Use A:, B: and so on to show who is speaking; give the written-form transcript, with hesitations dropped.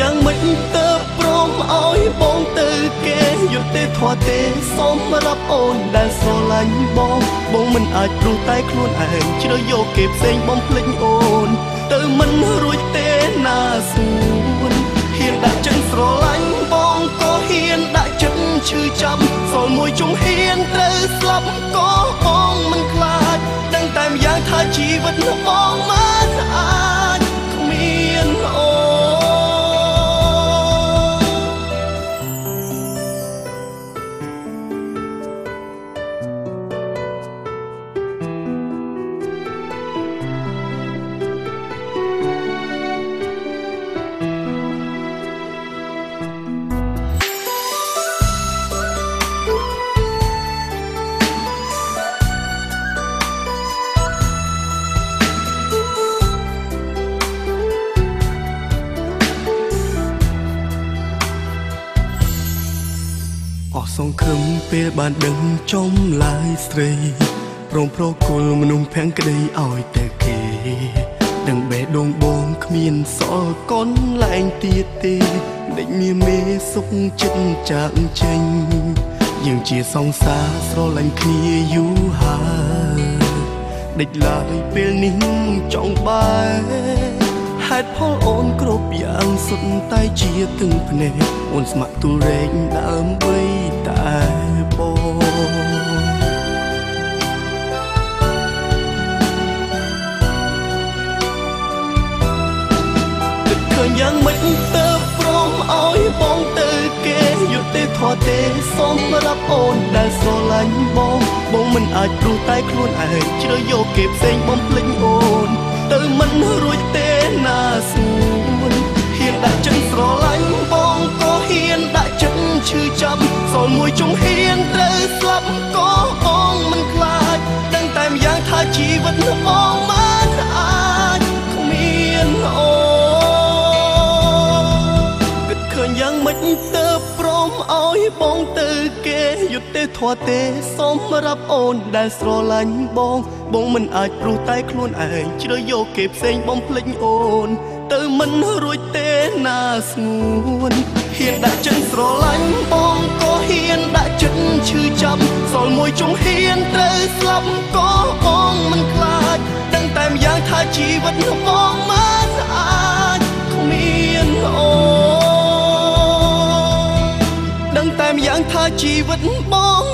A: យ៉ាងមិនទៅព្រមឲ្យបងទៅគេយុទ្ធទេធွာទេសូមរាប់អូនដែលស្រឡាញ់បងមិនអាចព្រោះតែខ្លួនឯងជ្រើសយកគេផ្សេងបំភ្លេចអូនទៅមិនរួចទេណាស្ងួនហ៊ានដាក់ចិត្តស្រឡាញ់បងក៏ហ៊ានដាក់ចិត្តឈឺចាំសល់មួយជំហានត្រូវស្លាប់ក៏បងមិនខ្លាចដឹងតែម្យ៉ាងថាជីវិតបងមិនអាចគ្មានអូសង្ឃឹមពេលបានដឹងចំឡាយស្រីព្រមប្រគល់មនុស្សភាំងក្តីឲ្យតែគេដឹងបេះដូងបងគ្មានសល់កនលែងទៀតទេដេចមានមេសុខចិត្តចាក់ចេញយើងជាសង្សារស្រឡាញ់គ្នាយូរហើយដេចឡើយពេលនេះចង់បែហេតុផលអូនគ្រប់យ៉ាងសុទ្ធតែជាទឹងភ្នែកអូនស្ម័គ្រទូរែកដើម្បីតែបងគិតឃើញយ៉ាងមិនទៅព្រមឲ្យបងទៅគេយុទ្ធទេធွာទេសូមរាប់អូនដែលស្រឡាញ់បងមិនអាចព្រោះតែខ្លួនឯងជ្រើសយកគេផ្សេងបំភ្លេចអូនទៅមិនរួចទេណាស្ងួនហ៊ានដាក់ចិត្តស្រឡាញ់បងក៏ហ៊ានដាក់ចិត្តឈឺចាំសល់មួយជំហានត្រូវស្លាប់ក៏បងមិនខ្លាចដឹងតែម្យ៉ាងថាជីវិតបងមិនអាចគ្មានអូគិតឃើញយ៉ាងម៉េចទៅព្រមឲ្យបងទៅគេយុទ្ធទេធွာទេសូមរាប់អូនដែលស្រឡាញ់បងមិនអាចព្រោះតែខ្លួនឯងជ្រើសយកគេផ្សេងបំភ្លេចអូនទៅមិនរួចទេណាស្ងួនហ៊ានដាក់ចិត្តស្រឡាញ់បងក៏ហ៊ានដាក់ចិត្តឈឺចាំសល់មួយជំហានត្រូវស្លាប់ក៏បងមិនខ្លាចដឹងតែម្យ៉ាងថាជីវិតបងមិនអាចគ្មានអូដឹងតែម្យ៉ាងថាជីវិតបង